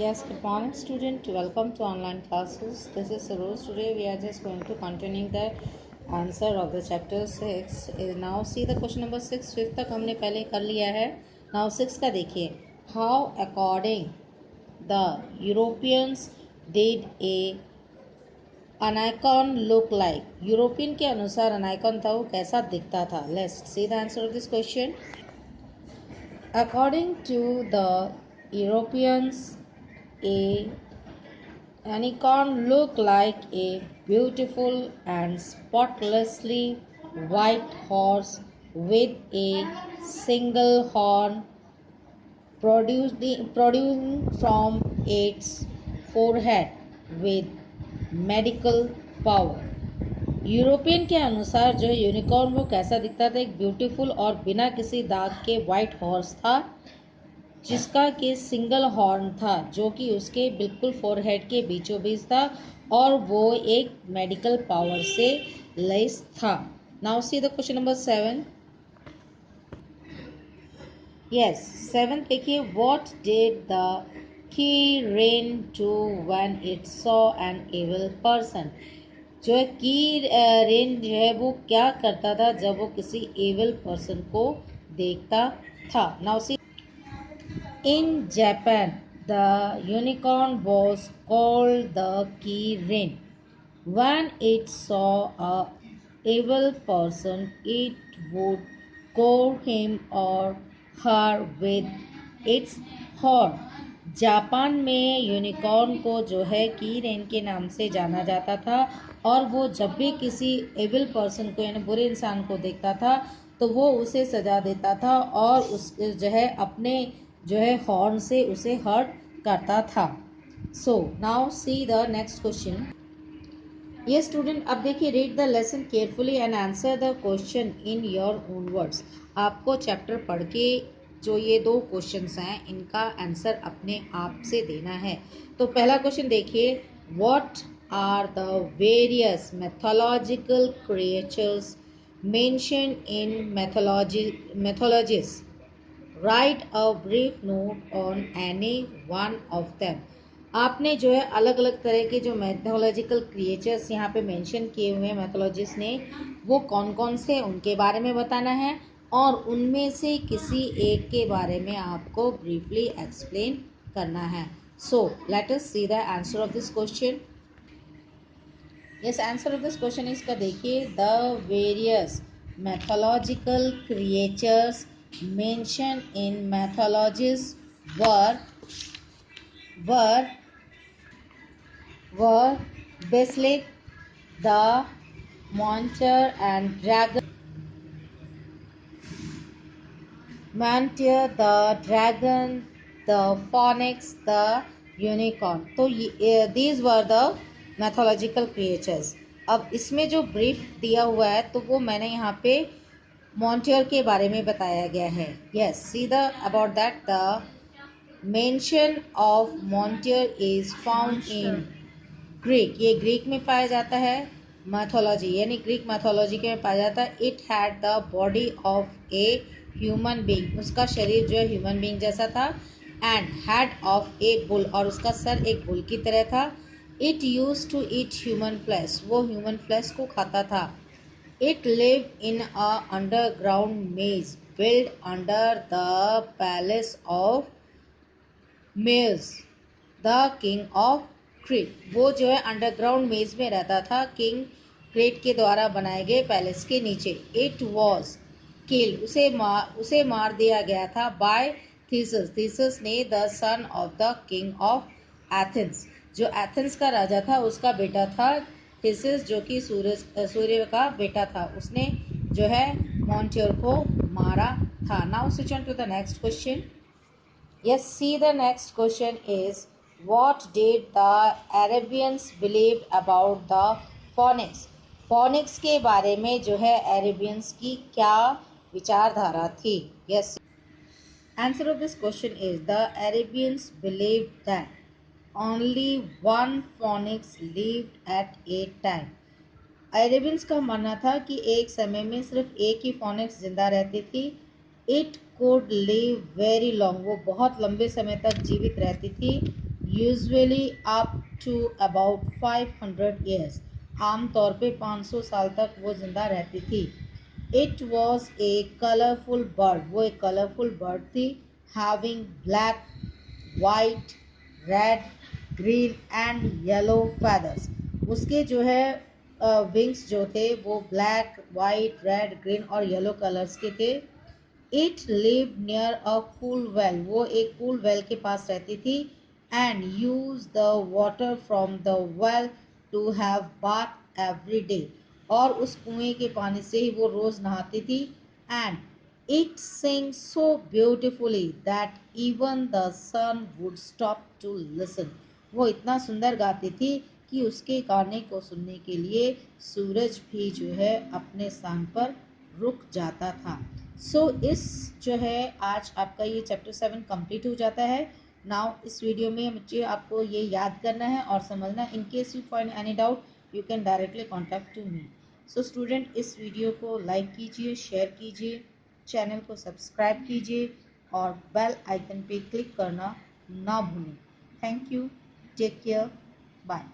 Yes, good morning, student. Welcome to online classes. This is Rose. Today we are just going to continuing the answer of the chapter 6. Now see the question number 6. 5th तक हमने पहले कर लिया है. Now 6 का देखिए. How according the Europeans did a unicorn look like. European के अनुसार अनाइकॉन था वो कैसा दिखता था. Let's see the answer of this question. According to the Europeans, a unicorn looked like a beautiful and spotlessly white horse with a single horn protruding from its forehead with medical power. European के अनुसार जो unicorn वो कैसा दिखता था. एक beautiful और बिना किसी दाग के वाइट हॉर्स था जिसका कि सिंगल हॉर्न था जो कि उसके बिल्कुल फोरहेड के बीचों बीच था और वो एक मेडिकल पावर से लैस था. Now see the question number 7. Yes 7 देखिए. What did the kirin do when it saw an evil person. जो है की रेन जो है वो क्या करता था जब वो किसी एविल पर्सन को देखता था. Now C. In Japan, the unicorn was called the Kirin. When it saw a evil person, it would gore him or her with its horn. Japan में यूनिकॉर्न को जो है कीरेन के नाम से जाना जाता था और वो जब भी किसी एविल पर्सन को यानी बुरे इंसान को देखता था तो वो उसे सजा देता था और उस जो है अपने जो है हॉर्न से उसे हर्ट करता था. So now see the next question. ये स्टूडेंट अब देखिए. Read the lesson carefully and answer the question in your own words. आपको चैप्टर पढ़ के जो ये दो क्वेश्चंस हैं इनका आंसर अपने आप से देना है. तो पहला क्वेश्चन देखिए. What are the various mythological creatures mentioned in mythologies. Write a brief note on any one of them. आपने जो है अलग अलग तरह के जो मैथोलॉजिकल क्रिएचर्स यहाँ पे मेंशन किए हुए हैं मैथोलॉजिस्ट ने वो कौन कौन से उनके बारे में बताना है और उनमें से किसी एक के बारे में आपको ब्रीफली एक्सप्लेन करना है. So let us C the answer of this question. Yes answer of this question इसका देखिए. The various mythological creatures mentioned in mythologies were Basilisk, the Monitor and Dragon, Mantier, the Dragon, the Phoenix, the Unicorn. तो these were the mythological creatures. अब इसमें जो brief दिया हुआ है तो वो मैंने यहाँ पे मॉन्टियर के बारे में बताया गया है. Yes see the about that. The mention of minotaur is found in Greek. ये ग्रीक में पाया जाता है. मैथोलॉजी यानी ग्रीक मैथोलॉजी के में पाया जाता है. It had the body of a human being. उसका शरीर जो है ह्यूमन बीइंग जैसा था. And head of a bull. और उसका सर एक बुल की तरह था. It used to eat human flesh. वो ह्यूमन फ्लैश को खाता था. It lived in a underground maze built under the palace of Meres, the king of Crete. वो जो है अंडरग्राउंड मेज में रहता था किंग क्रेट के द्वारा बनाए गए पैलेस के नीचे. It was killed. उसे मार दिया गया था by Theseus. Theseus ने the son of the king of Athens. जो एथेंस का राजा था उसका बेटा था थिसिस जो कि सूर्य का बेटा था. उसने जो है मॉन्टियर को मारा था. Now switch on to the next question. Yes see the next question is what did the Arabians believe about the phoenix. Phoenix के बारे में जो है अरेबियंस की क्या विचारधारा थी. Yes answer of this question is the Arabians believe that only one phoenix lived at a time. Arabians का मानना था कि एक समय में सिर्फ एक ही फोनिक्स जिंदा रहती थी. It could live very long. वो बहुत लंबे समय तक जीवित रहती थी. Usually up to about 500 years, आमतौर पे 500 साल तक वो जिंदा रहती थी। It was a colourful bird, वो एक कलरफुल बर्ड थी। Having black, white, red, green and yellow feathers, उसके जो है विंग्स जो थे वो ब्लैक, वाइट, रेड, ग्रीन और येलो कलर्स के थे। It live near a cool well, वो एक कूल वेल के पास रहती थी। And use the water from the well to have bath every day, और उस कुएं के पानी से ही वो रोज नहाती थी। And it sing so beautifully that even the sun would stop to listen, वो इतना सुंदर गाती थी कि उसके गाने को सुनने के लिए सूरज भी जो है अपने स्थान पर रुक जाता था। इस जो है आज आपका ये चैप्टर 7 कंप्लीट हो जाता है। नाउ इस वीडियो में मुझे आपको ये याद करना है और समझना। In case you find any doubt you can directly contact to me. Student, इस वीडियो को लाइक कीजिए, शेयर कीजिए, चैनल को सब्सक्राइब कीजिए और बेल आइकन पे क्लिक करना ना भूलें। Thank you, take care, bye.